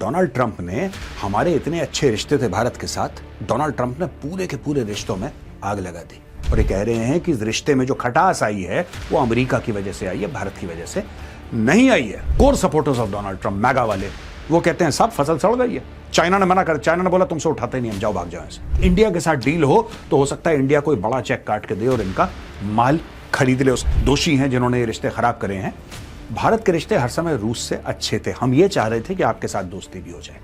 Donald Trump ने हमारे इतने अच्छे रिश्ते थे भारत के साथ, डोनाल्ड ट्रंप ने पूरे के पूरे रिश्तों में आग लगा दी और ये कह रहे हैं कि इस रिश्ते में जो खटास आई है वो अमेरिका की वजह से आई है, भारत की वजह से नहीं आई है। Core supporters of Donald Trump, MAGA वाले, वो कहते हैं सब फसल सड़ गई है। चाइना ने मना कर, चाइना ने बोला तुमसे उठाते नहीं हम, जाओ भाग जाओ ऐसे। इंडिया के साथ डील हो तो हो सकता है इंडिया कोई बड़ा चेक काट के दे और इनका माल खरीद ले। उस दोषी हैं जिन्होंने ये रिश्ते खराब करे हैं। भारत के रिश्ते हर समय रूस से अच्छे थे, हम ये चाह रहे थे कि आपके साथ दोस्ती भी हो जाए।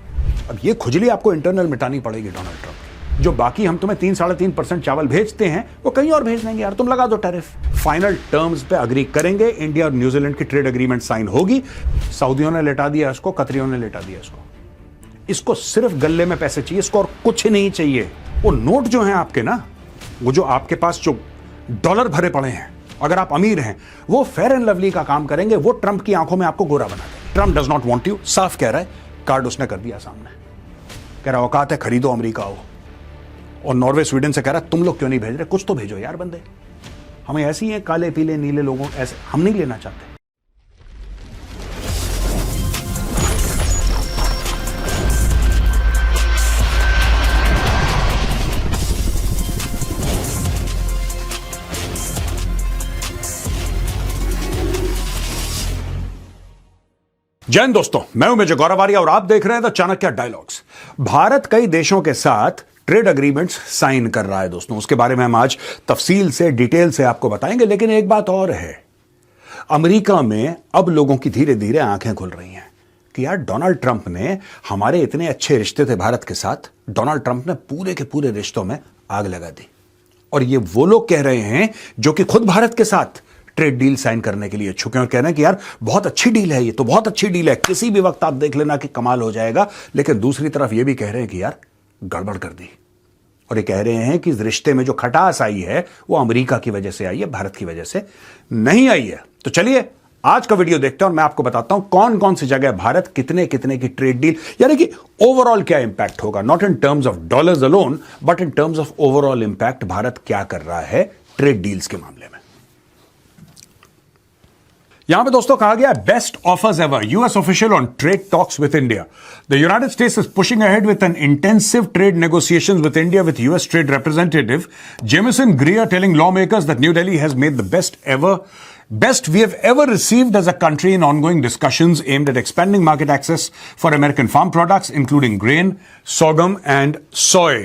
अब ये खुजली आपको इंटरनल मिटानी पड़ेगी डोनाल्ड ट्रंप की। जो बाकी हम तुम्हें 3-3.5% चावल भेजते हैं वो कहीं और भेज देंगे यार, तुम लगा दो टैरिफ। फाइनल टर्म्स पे अग्री करेंगे, इंडिया और न्यूजीलैंड की ट्रेड एग्रीमेंट साइन होगी। सऊदियों ने लेटा दिया इसको, कतरियों ने लेटा दिया इसको। इसको सिर्फ गले में पैसे चाहिए, इसको और कुछ नहीं चाहिए। वो नोट जो हैं आपके ना, वो जो आपके पास जो डॉलर भरे पड़े हैं, अगर आप अमीर हैं, वो फेयर एंड लवली का काम करेंगे, वो ट्रंप की आंखों में आपको गोरा बना देंगे। Trump does not want you, साफ कह रहा है, कार्ड उसने कर दिया सामने। कह रहा औकात है खरीदो अमेरिका हो। और नॉर्वे स्वीडन से कह रहा तुम लोग क्यों नहीं भेज रहे, कुछ तो भेजो यार बंदे। हमें ऐसी हैं काले पीले नीले लोगों, ऐसे हम नहीं लेना चाहते। जय हिंद दोस्तों, मैं हूं मेजर गौरव आर्या और आप देख रहे हैं द चाणक्य डायलॉग्स। भारत कई देशों के साथ ट्रेड एग्रीमेंट्स साइन कर रहा है दोस्तों, उसके बारे में हम आज तफसील से डिटेल से आपको बताएंगे। लेकिन एक बात और है, अमेरिका में अब लोगों की धीरे धीरे आंखें खुल रही हैं कि यार डोनाल्ड ट्रंप ने हमारे इतने अच्छे रिश्ते थे भारत के साथ, डोनाल्ड ट्रंप ने पूरे के पूरे रिश्तों में आग लगा दी। और ये वो लोग कह रहे हैं जो कि खुद भारत के साथ ट्रेड डील साइन करने के लिए इच्छुक हैं और कह रहे हैं कि यार बहुत अच्छी डील है, ये तो बहुत अच्छी डील है, किसी भी वक्त आप देख लेना कि कमाल हो जाएगा। लेकिन दूसरी तरफ ये भी कह रहे हैं कि यार गड़बड़ कर दी। और ये कह रहे हैं कि इस रिश्ते में जो खटास आई है वो अमेरिका की वजह से आई है, भारत की वजह से नहीं आई है। तो चलिए आज का वीडियो देखते हैं और मैं आपको बताता हूं कौन कौन सी जगह भारत कितने कितने की ट्रेड डील, यानी कि ओवरऑल क्या इंपैक्ट होगा, not in terms of dollars alone but in terms of overall impact, Bharat क्या कर रहा है ट्रेड डील्स के मामले में। यहां पे दोस्तों कहा गया best offers ever, US official on trade talks with India. The United States is pushing ahead with an intensive trade negotiations with India with US trade representative Jamieson Greer telling lawmakers that New Delhi has made the best we have ever received as a country in ongoing discussions aimed at expanding market access for American farm products, including grain, sorghum, and soy.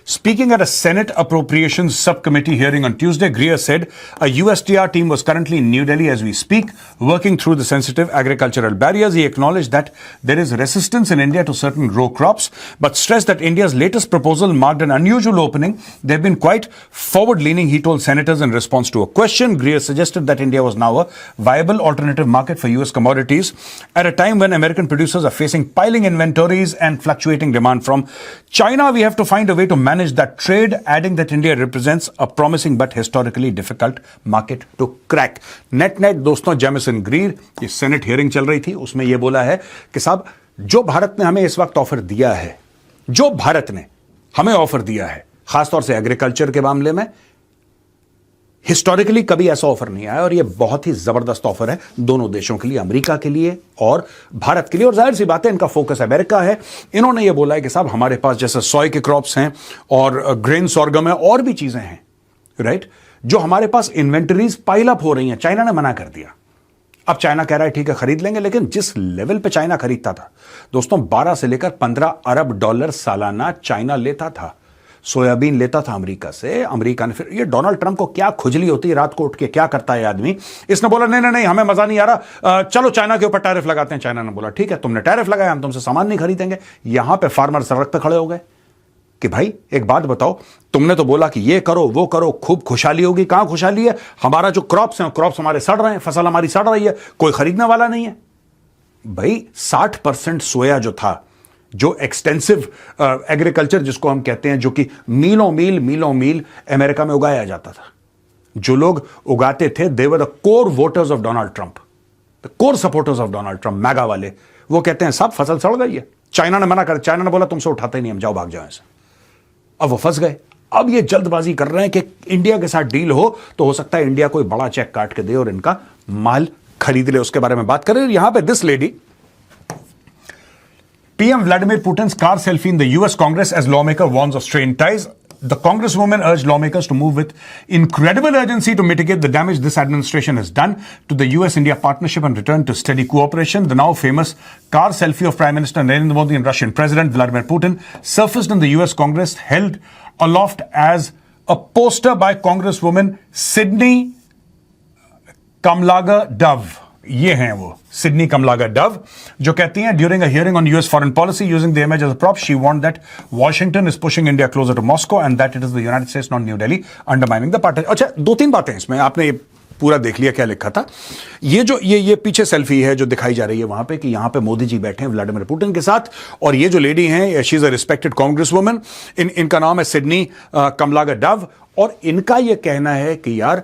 Speaking at a Senate Appropriations Subcommittee hearing on Tuesday, Greer said a USTR team was currently in New Delhi as we speak, working through the sensitive agricultural barriers. He acknowledged that there is resistance in India to certain row crops, but stressed that India's latest proposal marked an unusual opening. They've been quite forward-leaning, he told senators in response to a question. Greer suggested that India was now a viable alternative market for US commodities at a time when American producers are facing piling inventories and fluctuating demand from China. We have to find a way to manage that trade, adding that India represents a promising but historically difficult market to crack. Net दोस्तों, Jameson Greer की senate hearing चल रही थी, उसमें यह बोला है कि साहब जो भारत ने हमें इस वक्त ऑफर दिया है, जो भारत ने हमें ऑफर दिया है, खासतौर से एग्रीकल्चर के मामले में, हिस्टोरिकली कभी ऐसा ऑफर नहीं आया और यह बहुत ही जबरदस्त ऑफर है दोनों देशों के लिए, अमेरिका के लिए और भारत के लिए। और जाहिर सी बात है इनका फोकस अमेरिका है। इन्होंने यह बोला है कि साहब हमारे पास जैसे सोय के क्रॉप्स हैं और ग्रेन सॉर्गम है और भी चीजें हैं, राइट, जो हमारे पास इन्वेंटरीज पाइल अप हो रही हैं। चाइना ने मना कर दिया। अब चाइना कह रहा है ठीक है खरीद लेंगे, लेकिन जिस लेवल पे चाइना खरीदता था दोस्तों, 12 से लेकर 15 अरब डॉलर सालाना चाइना लेता था, सोयाबीन लेता था अमेरिका से। अमेरिका ने फिर, ये डोनाल्ड ट्रंप को क्या खुजली होती है, रात को उठ के क्या करता है आदमी, इसने बोला नहीं नहीं नहीं हमें मजा नहीं आ रहा, चलो चाइना के ऊपर टैरिफ लगाते हैं। चाइना ने बोला ठीक है तुमने टैरिफ लगाया, हम तुमसे सामान नहीं खरीदेंगे। यहां पे फार्मर सड़क पे खड़े हो गए कि भाई एक बात बताओ, तुमने तो बोला कि ये करो वो करो, खूब खुशहाली होगी, कहां खुशहाली है, हमारा जो क्रॉप्स हैं क्रॉप्स हमारे सड़ रहे हैं, फसल हमारी सड़ रही है, कोई खरीदने वाला नहीं है। भाई 60% सोया जो था, जो एक्सटेंसिव एग्रीकल्चर जिसको हम कहते हैं, जो कि मीलों मील अमेरिका में उगाया जाता था, जो लोग उगाते थे, they were the core voters of Donald Trump, the core supporters of Donald Trump, MAGA वाले। वो कहते हैं सब फसल सड़ गई है, चाइना ने मना कर, चाइना ने बोला तुमसे उठाते नहीं हम, जाओ भाग जाओ ऐसे। अब वो फंस गए। अब ये जल्दबाजी कर रहे हैं कि इंडिया के साथ डील हो तो हो सकता है इंडिया कोई बड़ा चेक काट के दे और इनका माल खरीद ले। उसके बारे में बात करें। यहां पे this lady PM Vladimir Putin's car selfie in the US Congress as lawmaker warns of strained ties. The Congresswoman urged lawmakers to move with incredible urgency to mitigate the damage this administration has done to the US-India partnership and return to steady cooperation. The now famous car selfie of Prime Minister Narendra Modi and Russian President Vladimir Putin surfaced in the US Congress, held aloft as a poster by Congresswoman Sydney Kamlaga Dove. ये हैं वो Sydney कमलागा Dove जो कहती हैं during a hearing on US foreign policy using the image as a prop she want that Washington is pushing India closer to Moscow and that it is the United States not New Delhi undermining the partner. अच्छा, दो तीन बातें इसमें आपने पूरा देख लिया क्या लिखा था। ये जो ये पीछे सेल्फी है जो दिखाई जा रही है वहां पे कि यहां पे मोदी जी बैठे हैं व्लादिमीर पुतिन के साथ, और ये जो लेडी हैं she is a respected Congress woman, इनका नाम है सिडनी कमलागा डव, और इनका यह कहना है कि यार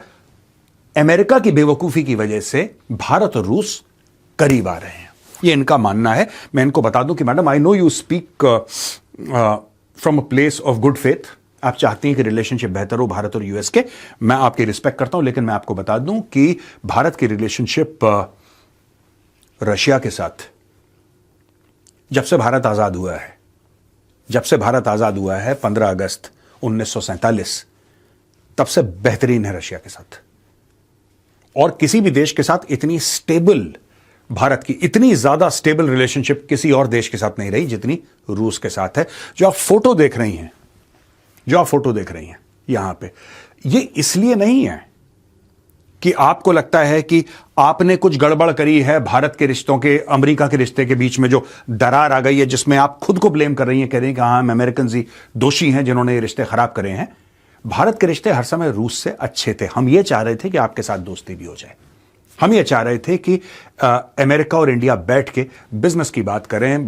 अमेरिका की बेवकूफी की वजह से भारत और रूस करीब आ रहे हैं, ये इनका मानना है। मैं इनको बता दूं कि madam I know you speak from a place of good faith, आप चाहती हैं कि रिलेशनशिप बेहतर हो भारत और यूएस के, मैं आपकी रिस्पेक्ट करता हूं, लेकिन मैं आपको बता दूं कि भारत की रिलेशनशिप रशिया के साथ जब से भारत आजाद हुआ है, जब से भारत आजाद हुआ है 15 अगस्त 1947, तब से बेहतरीन है रशिया के साथ। और किसी भी देश के साथ इतनी स्टेबल, भारत की इतनी ज्यादा स्टेबल रिलेशनशिप किसी और देश के साथ नहीं रही जितनी रूस के साथ है। जो आप फोटो देख रही हैं, जो आप फोटो देख रही हैं यहां पे, ये इसलिए नहीं है कि आपको लगता है कि आपने कुछ गड़बड़ करी है भारत के रिश्तों के, अमेरिका के रिश्ते के बीच में जो दरार आ गई है, जिसमें आप खुद को ब्लेम कर रही हैं, कह रही हैं कि हाँ हम अमेरिकन ही दोषी हैं जिन्होंने ये रिश्ते खराब करे हैं। भारत के रिश्ते हर समय रूस से अच्छे थे। हम ये चाह रहे थे कि आपके साथ दोस्ती भी हो जाए, हम ये चाह रहे थे कि अमेरिका और इंडिया बैठ के बिजनेस की बात करें,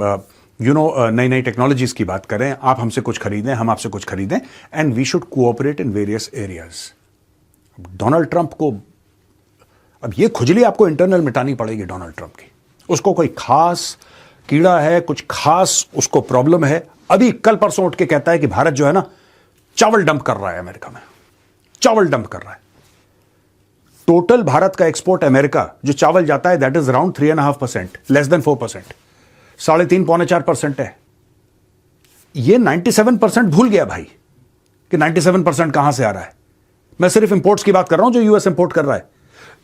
नई नई टेक्नोलॉजीज की बात करें, आप हमसे कुछ खरीदें, हम आपसे कुछ खरीदें, and we should cooperate in various areas. Donald Trump को अब ये खुजली आपको इंटरनल मिटानी पड़ेगी डोनाल्ड ट्रंप की। उसको कोई खास कीड़ा है, कुछ खास उसको प्रॉब्लम है। अभी कल परसों उठ के कहता है कि भारत जो है ना चावल डंप कर रहा है अमेरिका में, चावल डंप कर रहा है। टोटल भारत का एक्सपोर्ट अमेरिका जो चावल जाता है that is around 3.5%, less than 4%, 3.5-4% है। ये 97% भूल गया भाई कि 97% कहां से आ रहा है। मैं सिर्फ इंपोर्ट्स की बात कर रहा हूं जो यूएस इंपोर्ट कर रहा है।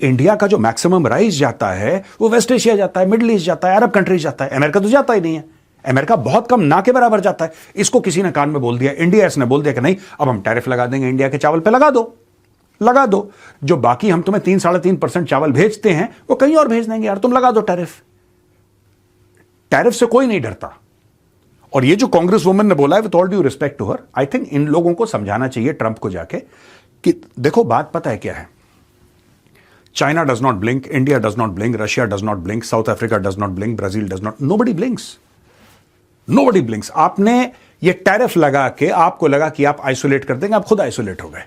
इंडिया का जो मैक्सिमम राइस जाता है वो वेस्ट एशिया जाता है, मिडिल ईस्ट जाता है, अरब कंट्रीज जाता है। अमेरिका तो जाता ही नहीं है, अमेरिका बहुत कम, ना के बराबर जाता है। इसको किसी ने कान में बोल दिया, इंडिया इसने बोल दिया कि नहीं अब हम टैरिफ लगा देंगे इंडिया के चावल पे, लगा दो, लगा दो। जो बाकी हम तुम्हें 3-3.5% चावल भेजते हैं वो कहीं और भेज देंगे यार, तुम लगा दो टैरिफ। टैरिफ से कोई नहीं डरता। और ये जो कांग्रेस वुमन ने बोला है, with all due respect to her, I think इन लोगों को समझाना चाहिए ट्रंप को जाके कि देखो बात पता है क्या है, China does not blink, India does not blink, Russia does not blink, south Africa does not blink, Brazil does not, nobody blinks, nobody blinks. आपने ये टैरिफ लगा के आपको लगा कि आप आइसोलेट कर देंगे, आप खुद आइसोलेट हो गए।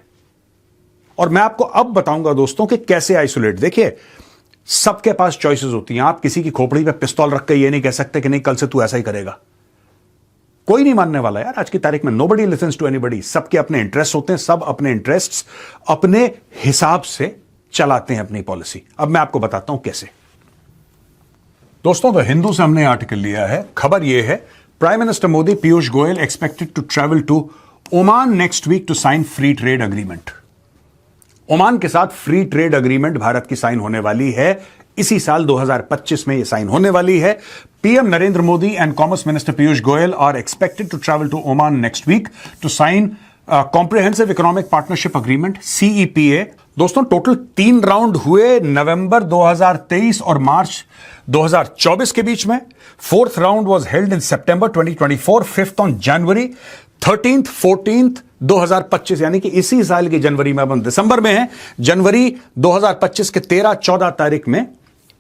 और मैं आपको अब बताऊंगा दोस्तों कि कैसे आइसोलेट। देखिए सबके पास चॉइसेस होती हैं, आप किसी की खोपड़ी पे पिस्तौल रख के ये नहीं कह सकते कि नहीं कल से तू ऐसा ही करेगा। कोई नहीं मानने वाला यार आज की तारीख में, नोबडी लिसन्स टू एनीबडी। सबके अपने इंटरेस्ट होते हैं, सब अपने इंटरेस्ट्स अपने हिसाब से चलाते हैं अपनी पॉलिसी। अब मैं आपको बताता हूं कैसे। दोस्तों, तो हिंदू से हमने आर्टिकल लिया है, खबर यह है prime minister Modi Piyush Goyal expected to travel to Oman next week to sign free trade agreement. Oman के साथ फ्री ट्रेड अग्रीमेंट भारत की साइन होने वाली है इसी साल 2025 में, यह साइन होने वाली है। PM Narendra Modi and commerce minister Piyush Goyal are expected to travel to Oman next week to sign comprehensive economic partnership agreement CEPA। दोस्तों टोटल 3 राउंड हुए नवंबर 2023 और मार्च 2024 के बीच में। 4th round was held in September 2024, 5th on January, 13th 14th 2025, यानी कि इसी साल की जनवरी में, अब हम दिसंबर में हैं, जनवरी 2025 के 13-14 तारीख में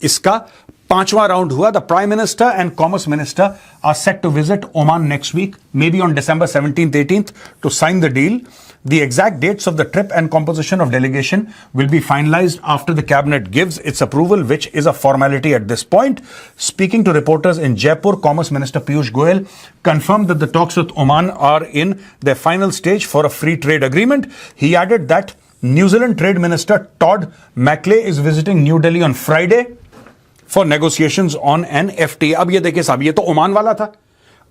इसका 5वां राउंड हुआ। The prime minister and commerce minister are set to visit Oman next week, may be on December 17th-18th to sign the deal. The exact dates of the trip and composition of delegation will be finalized after the cabinet gives its approval, which is a formality at this point. Speaking to reporters in Jaipur, Commerce Minister Piyush Goyal confirmed that the talks with Oman are in their final stage for a free trade agreement. He added that New Zealand Trade Minister Todd Mackley is visiting New Delhi on Friday for negotiations on an FTA. अब ये देखिए साहब, ये तो Oman वाला था,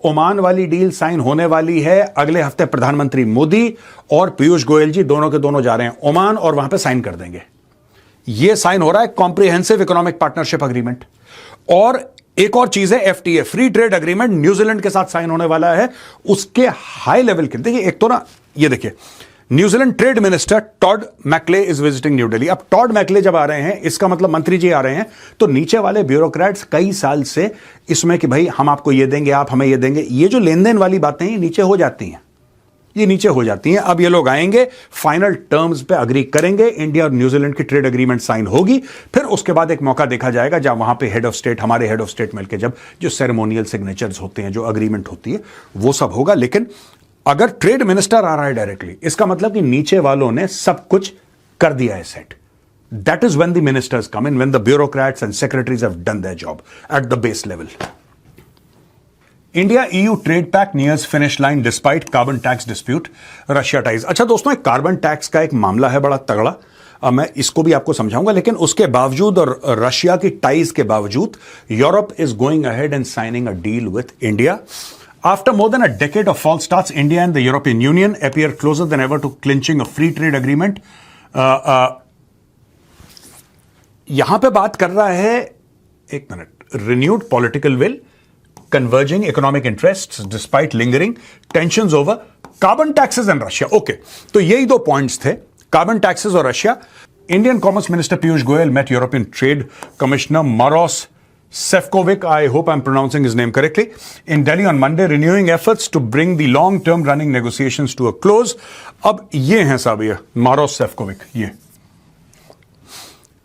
Oman वाली deal sign होने वाली है अगले हफ्ते। प्रधानमंत्री मोदी और पीयूष गोयल जी दोनों के दोनों जा रहे हैं ओमान और वहां पे साइन कर देंगे। यह साइन हो रहा है कॉम्प्रिहेंसिव इकोनॉमिक पार्टनरशिप अग्रीमेंट। और एक और चीज है FTA, free trade agreement New Zealand के साथ साइन होने वाला है। उसके हाई लेवल के देखिए, एक तो ना ये देखिए, New Zealand trade minister Todd McClay is visiting New Delhi. अब टॉड मैकले जब आ रहे हैं, इसका मतलब मंत्री जी आ रहे हैं, तो नीचे वाले ब्यूरोक्रेट्स कई साल से इसमें कि भाई हम आपको ये देंगे, आप हमें ये देंगे, ये जो लेन देन वाली बातें ये नीचे हो जाती हैं, ये नीचे हो जाती हैं। अब ये लोग आएंगे, फाइनल टर्म्स पे अग्री करेंगे, इंडिया और न्यूजीलैंड की ट्रेड एग्रीमेंट साइन होगी, फिर उसके बाद एक मौका देखा जाएगा जहां वहां पे हेड ऑफ स्टेट, हमारे हेड ऑफ स्टेट मिलकर जब जो सेरेमोनियल सिग्नेचर्स होते हैं, जो अग्रीमेंट होती है, वो सब होगा। लेकिन अगर ट्रेड मिनिस्टर आ रहा है डायरेक्टली, इसका मतलब कि नीचे वालों ने सब कुछ कर दिया है set. That is when the ministers come in, when the bureaucrats and secretaries have done their job at the base level. India EU trade pact nears finish line despite carbon tax dispute, Russia ties. अच्छा दोस्तों, एक carbon tax का एक मामला है बड़ा तगड़ा, मैं इसको भी आपको समझाऊंगा। लेकिन उसके बावजूद और रशिया की टाइज के बावजूद Europe is going ahead and signing a deal with India. After more than a decade of false starts, India and the European Union appear closer than ever to clinching a free trade agreement. यहां पे बात कर रहा है, एक minute, renewed political will, converging economic interests despite lingering tensions over carbon taxes and Russia. Okay, तो यही दो पॉइंट्स थे, carbon taxes और Russia. Indian Commerce Minister Piyush Goyal met European Trade Commissioner Maros Sefcovic, I hope I'm pronouncing his name correctly, in Delhi on Monday, renewing efforts to bring the long-term running negotiations to a close. अब ये हैं साहब, ये Maros Sefcovic, ये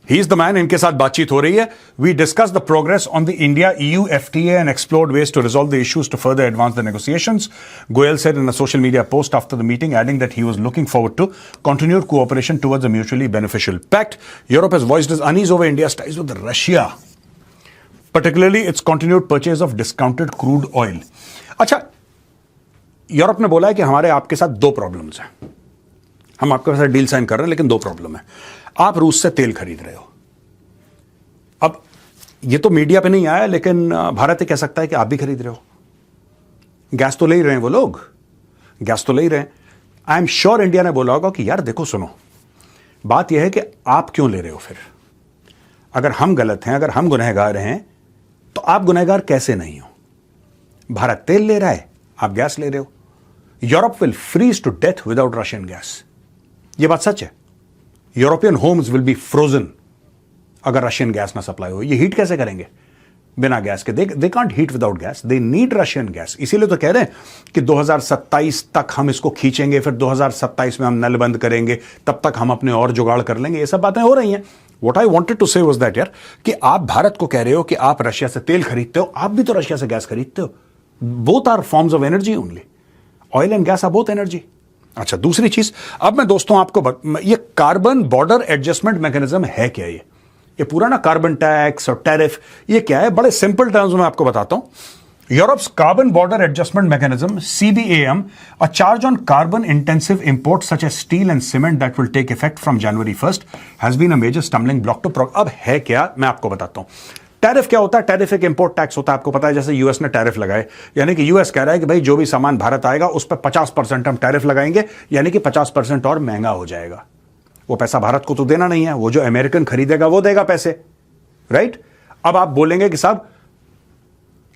he is the man, इनके साथ बातचीत हो रही है। We discussed the progress on the India-EU FTA and explored ways to resolve the issues to further advance the negotiations. Goyal said in a social media post after the meeting, adding that he was looking forward to continued cooperation towards a mutually beneficial pact. Europe has voiced its unease over India's ties with Russia, particularly its continued purchase of discounted crude oil. अच्छा, Europe ने बोला है कि हमारे आपके साथ दो problems हैं, हम आपके साथ डील साइन कर रहे हैं लेकिन दो प्रॉब्लम है। आप रूस से तेल खरीद रहे हो। अब ये तो मीडिया पे नहीं आया, लेकिन भारत ये कह सकता है कि आप भी खरीद रहे हो। गैस तो ले ही रहे हैं वो लोग, गैस तो ले ही रहे हैं। आई एम श्योर इंडिया ने बोला होगा कि यार देखो सुनो, बात यह है कि आप क्यों ले रहे हो, फिर अगर हम गलत हैं, अगर हम गुनहगार हैं, तो आप गुनहगार कैसे नहीं हो? भारत तेल ले रहा है, आप गैस ले रहे हो। Europe will freeze to death without Russian gas, यह बात सच है। European homes will be frozen अगर रशियन गैस ना सप्लाई हो। ये हीट कैसे करेंगे बिना गैस के? They can't heat without gas, they need Russian gas. इसीलिए तो कह रहे हैं कि 2027 तक हम इसको खींचेंगे, फिर 2027 में हम नल बंद करेंगे, तब तक हम अपने और जुगाड़ कर लेंगे। ये सब बातें हो रही हैं। What I wanted to say was that यार, कि आप भारत को कह रहे हो कि आप रशिया से तेल खरीदते हो, आप भी तो रशिया से गैस खरीदते हो। Both are forms of energy only, oil and gas are both energy. अच्छा, दूसरी चीज, अब मैं दोस्तों आपको ये कार्बन बॉर्डर एडजस्टमेंट मैकेनिज्म है क्या? ये पूरा ना कार्बन टैक्स और टैरिफ, ये क्या है? बड़े सिंपल टर्म्स में आपको बताता हूं। Europe's Carbon Border Adjustment Mechanism, CBAM, a charge on carbon-intensive imports such as steel and cement that will take effect from January 1st, has been a major stumbling block to progress. अब है क्या, मैं आपको बताता हूं। Tariff क्या होता है? टैरिफ एक इंपोर्ट टैक्स होता है, आपको पता है। जैसे यूएस ने टैरिफ लगाए, यानी कि यूएस कह रहा है कि भाई जो भी सामान भारत आएगा उस पर 50% हम टैरिफ लगाएंगे, यानी कि 50% और महंगा हो जाएगा। वो पैसा भारत को तो देना नहीं है, वो जो अमेरिकन खरीदेगा वो देगा पैसे, राइट? अब आप बोलेंगे कि साहब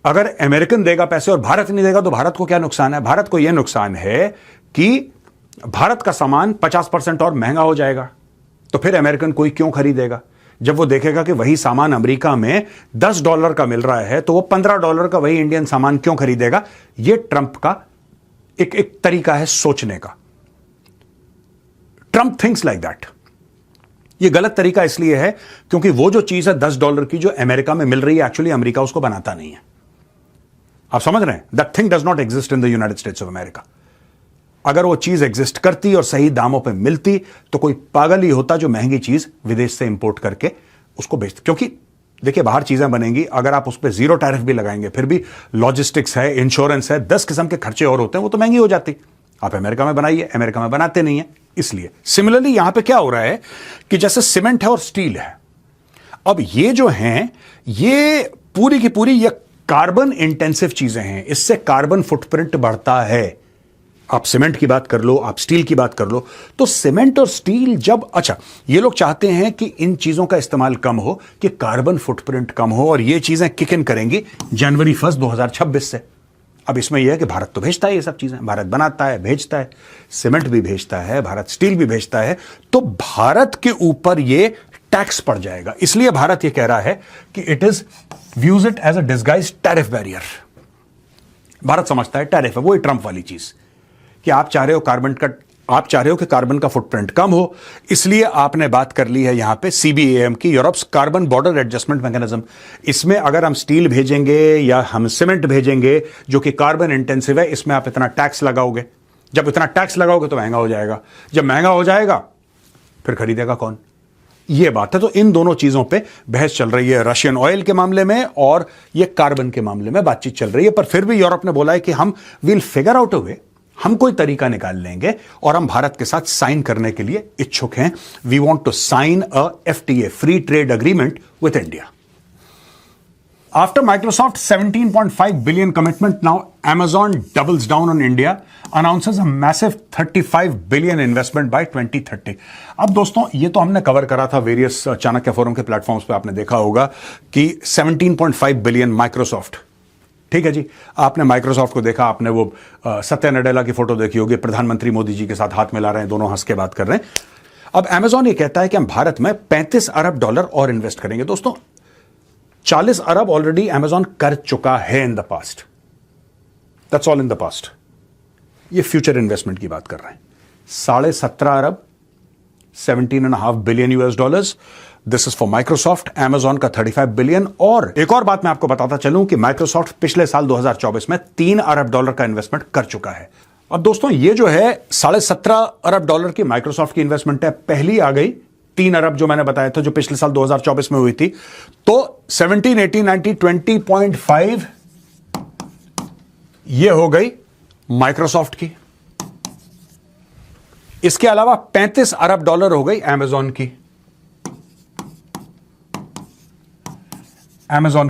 अगर अमेरिकन देगा पैसे और भारत नहीं देगा तो भारत को क्या नुकसान है? भारत को यह नुकसान है कि भारत का सामान 50% और महंगा हो जाएगा। तो फिर अमेरिकन कोई क्यों खरीदेगा? जब वो देखेगा कि वही सामान अमेरिका में $10 का मिल रहा है, तो वो $15 का वही इंडियन सामान क्यों खरीदेगा? ये ट्रंप का एक तरीका है सोचने का। Trump thinks like that. ये गलत तरीका इसलिए है क्योंकि वो जो चीज है $10 की जो अमेरिका में मिल रही है, एक्चुअली अमेरिका उसको बनाता नहीं है। आप समझ रहे हैं? That thing does not exist in the United states of America. अगर वो चीज एग्जिस्ट करती और सही दामों पे मिलती तो कोई पागल ही होता जो महंगी चीज विदेश से इंपोर्ट करके उसको बेचते। क्योंकि देखिए बाहर चीजें बनेंगी, अगर आप उस पर जीरो टैरिफ भी लगाएंगे फिर भी लॉजिस्टिक्स है, इंश्योरेंस है, 10 किस्म के खर्चे और होते हैं, वो तो महंगी हो जाती। आप अमेरिका में बनाइए, अमेरिका में बनाते नहीं है। इसलिए सिमिलरली यहां पे क्या हो रहा है कि जैसे सीमेंट है और स्टील है, अब ये जो हैं ये पूरी की पूरी ये कार्बन इंटेंसिव चीजें हैं, इससे कार्बन फुटप्रिंट बढ़ता है। आप सीमेंट की बात कर लो, आप स्टील की बात कर लो, तो सीमेंट और स्टील जब, अच्छा, ये लोग चाहते हैं कि इन चीजों का इस्तेमाल कम हो, कि कार्बन फुटप्रिंट कम हो, और ये चीजें किक इन करेंगी जनवरी 1 2026 से। अब इसमें यह है कि भारत तो भेजता है ये सब चीजें, भारत बनाता है, भेजता है, सीमेंट भी भेजता है, भारत स्टील भी भेजता है, तो भारत के ऊपर ये टैक्स पड़ जाएगा। इसलिए भारत ये कह रहा है कि it is views it as a disguise tariff barrier. Bharat समझता है टैरिफ है, वही ट्रंप वाली चीज कि आप चाह रहे हो कि कार्बन का फुटप्रिंट कम हो, इसलिए आपने बात कर ली है यहां पे CBAM की, Europe's carbon border adjustment mechanism. इसमें अगर हम स्टील भेजेंगे या हम सीमेंट भेजेंगे जो कि कार्बन इंटेंसिव है, इसमें आप इतना टैक्स लगाओगे। जब इतना टैक्स लगाओगे तो महंगा हो जाएगा, जब महंगा हो जाएगा फिर खरीदेगा कौन? ये बात है। तो इन दोनों चीजों पे बहस चल रही है, रशियन ऑयल के मामले में और ये कार्बन के मामले में बातचीत चल रही है। पर फिर भी यूरोप ने बोला है कि हम विल फिगर आउट अ वे, हम कोई तरीका निकाल लेंगे और हम भारत के साथ साइन करने के लिए इच्छुक हैं। We want to sign a FTA, free trade agreement, with India. After Microsoft's $17.5 billion commitment, now Amazon doubles down on India, announces a massive $35 billion investment by 2030. अब दोस्तों, ये तो हमने कवर करा था वेरियस चाणक्य फोरम के प्लेटफॉर्म्स पे, आपने देखा होगा कि 17.5 बिलियन माइक्रोसॉफ्ट, ठीक है जी, आपने माइक्रोसॉफ्ट को देखा, आपने वो सत्या नडेला की फोटो देखी होगी, प्रधानमंत्री मोदी जी के साथ हाथ मिला रहे हैं, दोनों हंस के बात कर रहे हैं। अब अमेजॉन ये कहता है कि हम भारत में $35 अरब और इन्वेस्ट करेंगे। दोस्तों, 40 अरब ऑलरेडी अमेजॉन कर चुका है in the past, that's all in the past. ये फ्यूचर इन्वेस्टमेंट की बात कर रहे हैं। 17.5 अरब, $17.5 billion, this is for Microsoft. Amazon का 35 बिलियन। और एक और बात मैं आपको बताता चलूं कि माइक्रोसॉफ्ट पिछले साल 2024 में $3 अरब का इन्वेस्टमेंट कर चुका है। अब दोस्तों, ये जो है 17.5 अरब की माइक्रोसॉफ्ट की इन्वेस्टमेंट है, पहली आ गई 3 अरब जो मैंने बताया था, जो पिछले साल 2024 में हुई थी। तो 17, 18, 19, 20.5 ये हो गई माइक्रोसॉफ्ट की। इसके अलावा $35 अरब हो गई अमेजॉन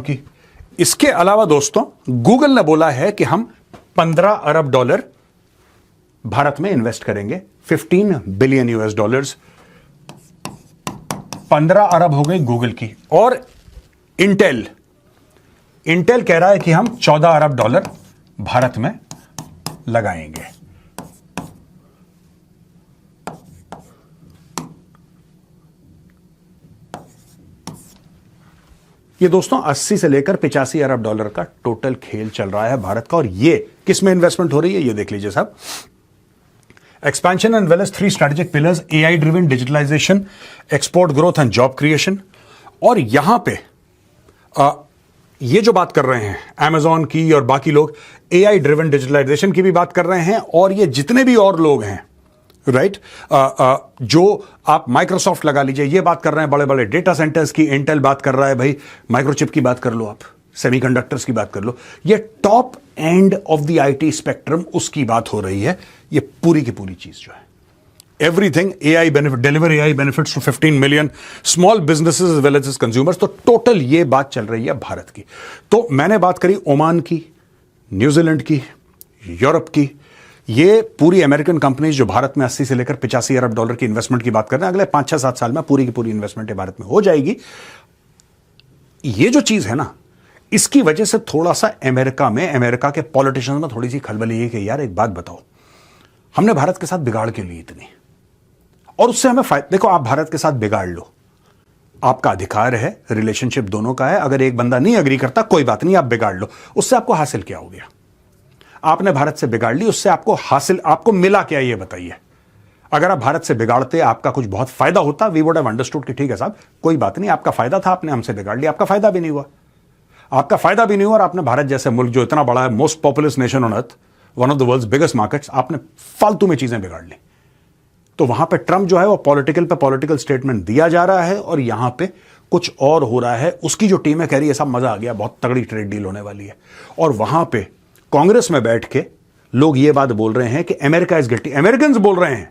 की। इसके अलावा दोस्तों, गूगल ने बोला है कि हम $15 अरब भारत में इन्वेस्ट करेंगे, $15 बिलियन। 15 अरब हो गई गूगल की। और इंटेल कह रहा है कि हम $14 अरब भारत में लगाएंगे। ये दोस्तों 80 से लेकर $85 अरब का टोटल खेल चल रहा है भारत का। और ये किस में इन्वेस्टमेंट हो रही है, ये देख लीजिए साहब। Expansion and well as 3 strategic pillars, AI driven digitalisation, export growth and job creation. और यहां पे ये जो बात कर रहे हैं अमेजॉन की और बाकी लोग, AI ड्रिवन डिजिटलाइजेशन की भी बात कर रहे हैं। और ये जितने भी और लोग हैं, राइट, जो आप माइक्रोसॉफ्ट लगा लीजिए, ये बात कर रहे हैं बड़े बड़े डेटा सेंटर्स की। इंटेल बात कर रहा है भाई माइक्रोचिप की बात कर लो, आप सेमीकंडक्टर्स की बात कर लो। ये top end of the IT spectrum, उसकी बात हो रही है। ये पूरी की पूरी चीज जो है, everything AI benefit, deliver AI benefits to 15 million small businesses as well as consumers. तो टोटल ये बात चल रही है भारत की। तो मैंने बात करी ओमान की, न्यूजीलैंड की, यूरोप की। ये पूरी अमेरिकन कंपनीज जो भारत में 80 से लेकर $85 अरब की इन्वेस्टमेंट की बात कर रहे हैं, अगले 5-6-7 साल में पूरी की पूरी इन्वेस्टमेंट भारत में हो जाएगी। ये जो चीज है ना, इसकी वजह से थोड़ा सा अमेरिका के पॉलिटिशियंस में थोड़ी सी खलबली है कि यार एक बात बताओ, हमने भारत के साथ बिगाड़ क्यों ली इतनी, और उससे हमें फायदा। देखो, आप भारत के साथ बिगाड़ लो, आपका अधिकार है, रिलेशनशिप दोनों का है। अगर एक बंदा नहीं एग्री करता, कोई बात नहीं, आप बिगाड़ लो। उससे आपको हासिल क्या हो गया? आपने भारत से बिगाड़ ली, उससे आपको मिला क्या, ये बताइए। अगर आप भारत से बिगाड़ते, आपका कुछ बहुत फायदा होता, वी वुड हैव अंडरस्टूड कि ठीक है साहब, कोई बात नहीं, आपका फायदा था, आपने हमसे बिगाड़ लिया, आपका फायदा भी नहीं हुआ। और आपने भारत जैसे मुल्क जो इतना बड़ा है, most populous nation on earth, one of the world's biggest markets, आपने फालतू में चीजें बिगाड़ ली। तो वहां पे ट्रंप जो है वो पॉलिटिकल स्टेटमेंट दिया जा रहा है, और यहां पे कुछ और हो रहा है। उसकी जो टीम है कह रही है सब मजा आ गया, बहुत तगड़ी ट्रेड डील होने वाली है। और वहां पे कांग्रेस में बैठ के लोग ये बात बोल रहे हैं कि अमेरिका इज गिल्टी। अमेरिकन बोल रहे हैं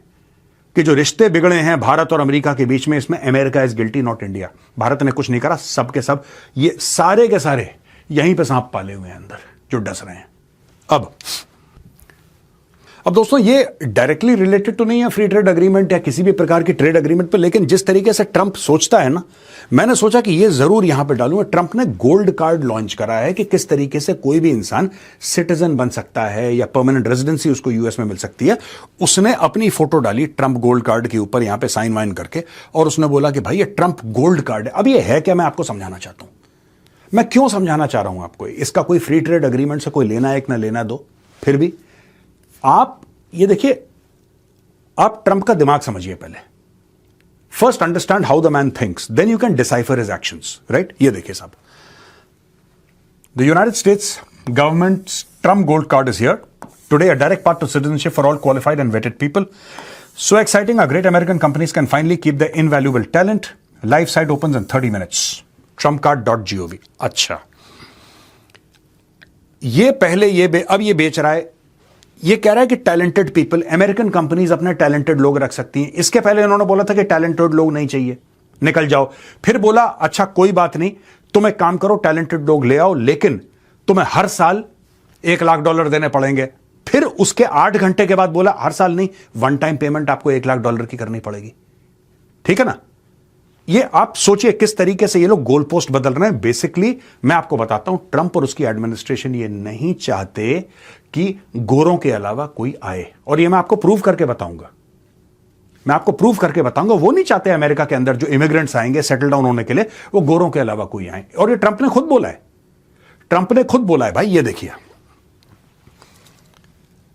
कि जो रिश्ते बिगड़े हैं भारत और अमेरिका के बीच में, इसमें America is guilty, not India. Bharat ने कुछ नहीं करा, सब के सब ये सारे के सारे यहीं पे सांप पाले हुए हैं अंदर जो डस रहे हैं। अब दोस्तों ये डायरेक्टली रिलेटेड तो नहीं है फ्री ट्रेड एग्रीमेंट या किसी भी प्रकार की ट्रेड एग्रीमेंट पे, लेकिन जिस तरीके से ट्रंप सोचता है ना, मैंने सोचा कि ये जरूर यहां पे डालूंगा। ट्रंप ने गोल्ड कार्ड लॉन्च करा है कि किस तरीके से कोई भी इंसान सिटीजन बन सकता है या परमानेंट रेजिडेंसी उसको यूएस में मिल सकती है। उसने अपनी फोटो डाली ट्रंप गोल्ड कार्ड के ऊपर यहां पे साइन वाइन करके, और उसने बोला कि भाई ये ट्रंप गोल्ड कार्ड है। अब ये है क्या, मैं आपको समझाना चाहता हूं। मैं क्यों समझाना चाह रहा हूं आपको, इसका कोई फ्री ट्रेड एग्रीमेंट से कोई लेना एक ना लेना दो, फिर भी आप ये देखिए, आप ट्रंप का दिमाग समझिए पहले। First understand how the man thinks, then you can decipher his actions, right. ये देखिए साहब, the United States government Trump gold card is here today, a direct path to citizenship for all qualified and vetted people, so exciting, great American companies can finally keep the invaluable talent, live site opens in 30 minutes, trumpcard.gov। अच्छा, ये पहले अब ये बेच रहा है, ये कह रहा है कि टैलेंटेड पीपल, अमेरिकन कंपनीज अपने टैलेंटेड लोग रख सकती हैं। इसके पहले इन्होंने बोला था कि टैलेंटेड लोग नहीं चाहिए, निकल जाओ। फिर बोला अच्छा कोई बात नहीं, तुम एक काम करो, टैलेंटेड लोग ले आओ, लेकिन तुम्हें हर साल $1 लाख देने पड़ेंगे। फिर उसके 8 घंटे के बाद बोला हर साल नहीं, वन टाइम पेमेंट आपको $1 लाख की करनी पड़ेगी। ठीक है ना। ये आप सोचिए किस तरीके से ये लोग गोल पोस्ट बदल रहे हैं। बेसिकली मैं आपको बताता हूं, ट्रंप और उसकी एडमिनिस्ट्रेशन ये नहीं चाहते कि गोरों के अलावा कोई आए, और ये मैं आपको प्रूव करके बताऊंगा। वो नहीं चाहते अमेरिका के अंदर जो इमिग्रेंट्स आएंगे सेटल डाउन होने के लिए, वो गोरों के अलावा कोई आए, और ये ट्रंप ने खुद बोला है। भाई ये देखिए,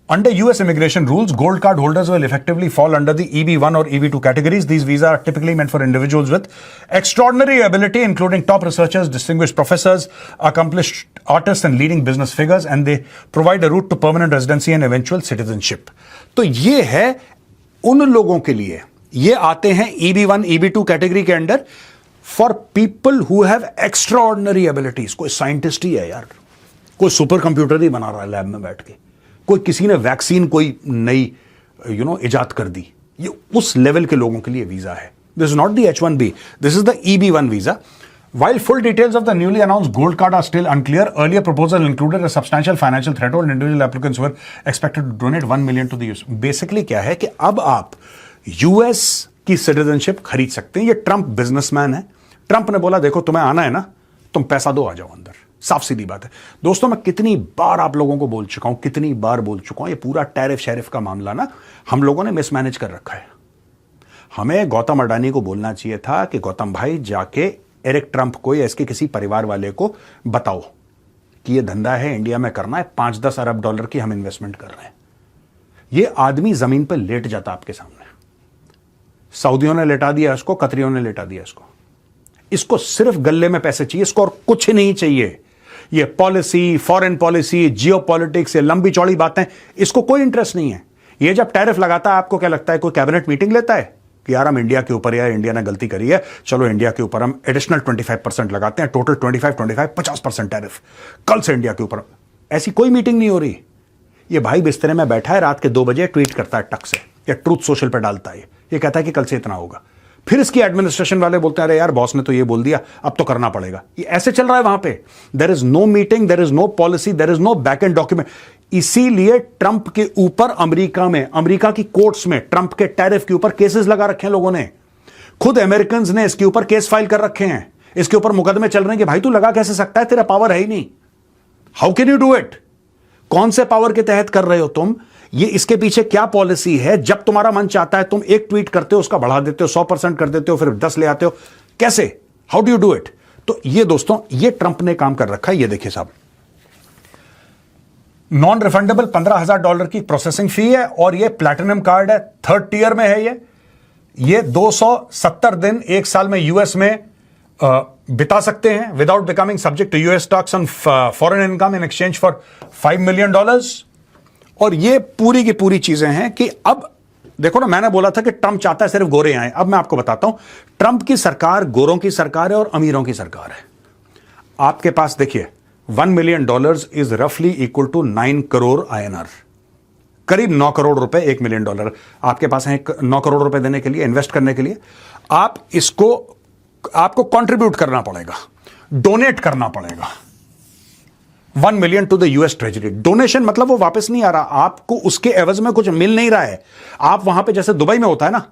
under US immigration rules, gold card holders will effectively fall under the EB1 or EB2 categories. These visas are typically meant for individuals with extraordinary ability, including top researchers, distinguished professors, accomplished artists, and leading business figures, and they provide a route to permanent residency and eventual citizenship. तो ये है उन लोगों के लिए, ये आते हैं EB1, EB2 कैटेगरी के under, for people who have extraordinary abilities. कोई साइंटिस्ट ही है यार, कोई सुपर कंप्यूटर ही बना रहा है लैब में बैठ के, कोई किसी ने वैक्सीन कोई नई इजाद कर दी, ये उस लेवल के लोगों के लिए वीजा है। This is not the H1B, this is the EB1 visa. While full details of the newly announced gold card are still unclear, earlier proposal included a substantial financial threshold. Individual applicants were expected to donate $1 million to the US. Basically क्या है कि अब आप US की citizenship खरीद सकते हैं। ये ट्रंप बिजनेसमैन है। ट्रंप ने बोला देखो तुम्हें आना है ना, तुम पैसा दो, आ जाओ अंदर। साफ सीधी बात है दोस्तों। मैं कितनी बार आप लोगों को बोल चुका हूं, ये पूरा टैरिफ शैरिफ का मामला ना हम लोगों ने मिसमैनेज कर रखा है। हमें गौतम अडानी को बोलना चाहिए था कि गौतम भाई जाके एरिक ट्रंप को या इसके किसी परिवार वाले को बताओ कि ये धंधा है, इंडिया में करना है, $5-10 अरब की हम इन्वेस्टमेंट कर रहे हैं। ये आदमी जमीन पर लेट जाता आपके सामने। सऊदियों ने लेटा दिया इसको, कतरियों ने लेटा दिया इसको सिर्फ गले में पैसे चाहिए, इसको और कुछ नहीं चाहिए। ये पॉलिसी, फॉरेन पॉलिसी, जियोपॉलिटिक्स, ये लंबी चौड़ी बातें, इसको कोई इंटरेस्ट नहीं है। ये जब टैरिफ लगाता है, आपको क्या लगता है कोई कैबिनेट मीटिंग लेता है कि यार हम इंडिया के ऊपर, यार इंडिया ने गलती करी है, चलो इंडिया के ऊपर हम एडिशनल 25% लगाते हैं, टोटल 25 टैरिफ कल से इंडिया के ऊपर। ऐसी कोई मीटिंग नहीं हो रही। ये भाई बिस्तरे में बैठा है, रात के 2 बजे ट्वीट करता है टक से, या ट्रूथ सोशल पर डालता है, ये कहता है कि कल से इतना होगा। फिर इसकी एडमिनिस्ट्रेशन वाले बोलते हैं अरे यार बॉस ने तो ये बोल दिया, अब तो करना पड़ेगा। ये ऐसे चल रहा है वहां पे। There is no meeting, there is no policy, there is no back end document. इसीलिए ट्रंप के ऊपर अमेरिका की कोर्ट्स में ट्रंप के टैरिफ के ऊपर केसेस लगा रखे हैं लोगों ने। खुद अमेरिकन ने इसके ऊपर केस फाइल कर रखे हैं, इसके ऊपर मुकदमे चल रहे हैं कि भाई तू लगा कैसे सकता है, तेरा पावर है ही नहीं, how can you do it, कौन से पावर के तहत कर रहे हो तुम, ये इसके पीछे क्या पॉलिसी है। जब तुम्हारा मन चाहता है तुम एक ट्वीट करते हो, उसका बढ़ा देते हो, 100% कर देते हो, फिर 10 ले आते हो, कैसे, how do you do it. तो ये दोस्तों, ये ट्रंप ने काम कर रखा है। ये देखिए साहब, नॉन रिफंडेबल $15,000 की प्रोसेसिंग फी है, और ये प्लैटिनम कार्ड है, 3rd टियर में है। ये 270 दिन एक साल में यूएस में बिता सकते हैं without becoming subject to US tax on foreign income in exchange for $5 million। और ये पूरी की पूरी चीजें हैं कि अब देखो ना, मैंने बोला था कि ट्रंप चाहता है सिर्फ गोरे आए। अब मैं आपको बताता हूं, ट्रंप की सरकार गोरों की सरकार है और अमीरों की सरकार है। आपके पास देखिए, $1 million इज रफली इक्वल टू 9 करोड़ INR, करीब 9 करोड़ रुपए। $1 million आपके पास है 9 करोड़ रुपए देने के लिए, इन्वेस्ट करने के लिए। आपको कंट्रीब्यूट करना पड़ेगा, डोनेट करना पड़ेगा। 1 million to the US treasury. Donation मतलब वो वापस नहीं आ रहा, आपको उसके एवज में कुछ मिल नहीं रहा है। आप वहां पे जैसे दुबई में होता है ना,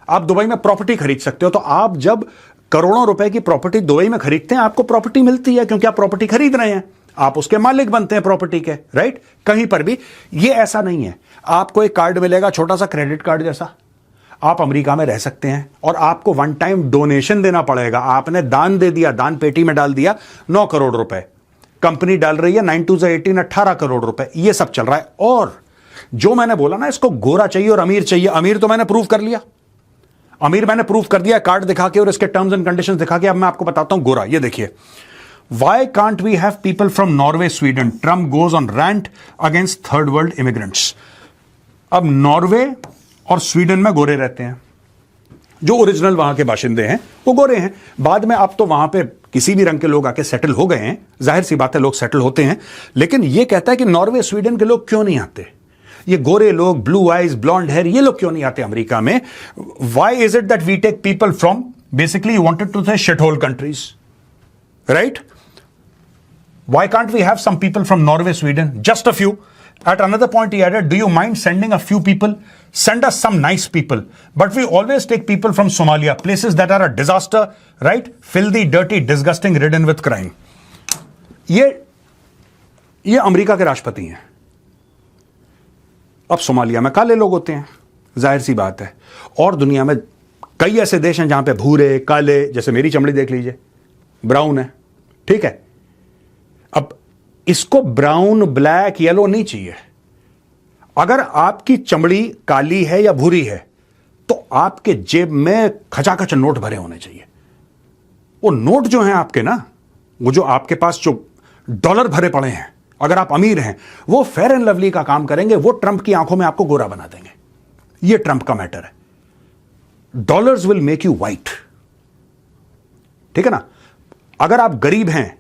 आप दुबई में प्रॉपर्टी खरीद सकते हो, तो आप जब करोड़ों रुपए की प्रॉपर्टी दुबई में खरीदते हैं, आपको प्रॉपर्टी मिलती है क्योंकि आप प्रॉपर्टी खरीद रहे हैं, आप उसके मालिक बनते हैं प्रॉपर्टी के, राइट। कहीं पर भी ये ऐसा नहीं है। आपको एक कार्ड मिलेगा, छोटा सा क्रेडिट कार्ड जैसा, आप अमेरिका में रह सकते हैं और आपको वन टाइम डोनेशन देना पड़ेगा। आपने दान दे दिया, दान पेटी में डाल दिया 9 करोड़ रुपए, कंपनी डाल रही है 9 2 18 18 करोड़ रुपए, ये सब चल रहा है। और जो मैंने बोला ना, इसको गोरा चाहिए और अमीर चाहिए, अमीर तो मैंने प्रूव कर लिया, अमीर मैंने प्रूव कर दिया कार्ड दिखा के और इसके टर्म्स एंड कंडीशंस दिखा के। अब मैं आपको बताता हूं गोरा। ये देखिए, why can't we have people from Norway Sweden, Trump goes on rant against third world immigrants. अब नॉर्वे और स्वीडन में गोरे रहते हैं, जो ओरिजिनल वहां के बाशिंदे हैं वो गोरे हैं। बाद में अब तो वहां पे किसी भी रंग के लोग आके सेटल हो गए हैं, जाहिर सी बात है लोग सेटल होते हैं। लेकिन ये कहता है कि नॉर्वे स्वीडन के लोग क्यों नहीं आते, ये गोरे लोग, ब्लू आइज, ब्लॉन्ड हेयर, ये लोग क्यों नहीं आते अमेरिका में? Why is it that we take people from, basically you wanted to say shit hole countries, right? Why can't we have some people from Norway, Sweden? Just a few. At another point he added, do you mind sending a few people? Send us some nice people. But we always take people from Somalia, places that are a disaster, right? Filthy, dirty, disgusting, ridden with crime. ये America के राष्ट्रपति हैं। अब Somalia में काले लोग होते हैं, जाहिर सी बात है। और दुनिया में कई ऐसे देश हैं जहां पे भूरे, काले, जैसे मेरी चमड़ी देख लीजिए, ब्राउन है, ठीक है। अब इसको ब्राउन, ब्लैक, येलो नहीं चाहिए। अगर आपकी चमड़ी काली है या भूरी है तो आपके जेब में खचाखच नोट भरे होने चाहिए। वो नोट जो हैं आपके ना, वो जो आपके पास जो डॉलर भरे पड़े हैं, अगर आप अमीर हैं, वो फेयर एंड लवली का काम करेंगे, वो ट्रंप की आंखों में आपको गोरा बना देंगे। ये ट्रंप का मैटर है। Dollars will make you white, ठीक है ना। अगर आप गरीब हैं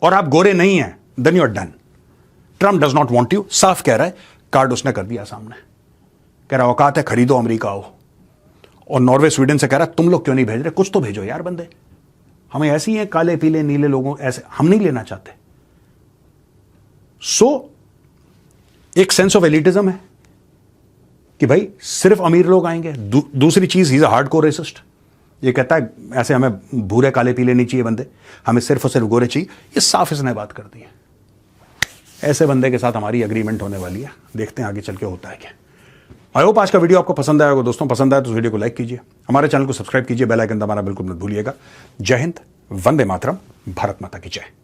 और आप गोरे नहीं हैं, then you are done. Trump does not want you, साफ कह रहा है, कार्ड उसने कर दिया सामने, कह रहा औकात है खरीदो अमेरिका आओ। और नॉर्वे स्वीडन से कह रहा तुम लोग क्यों नहीं भेज रहे, कुछ तो भेजो यार बंदे, हमें ऐसी हैं काले पीले नीले लोगों, ऐसे हम नहीं लेना चाहते। सो एक सेंस ऑफ एलिटिज्म है कि भाई सिर्फ अमीर लोग आएंगे। दूसरी चीज, he is a hardcore racist. ये कहता है ऐसे हमें भूरे काले पीले नहीं चाहिए बंदे, हमें सिर्फ और सिर्फ गोरे चाहिए। ये साफ इसने बात कर दी है। ऐसे बंदे के साथ हमारी एग्रीमेंट होने वाली है, देखते हैं आगे चल के होता है क्या। आई होप आज का वीडियो आपको पसंद आया होगा दोस्तों। पसंद आया तो वीडियो को लाइक कीजिए, हमारे चैनल को सब्सक्राइब कीजिए, बेल आइकन दबाना बिल्कुल मत भूलिएगा। जय हिंद, वंदे मातरम, भारत माता की जय।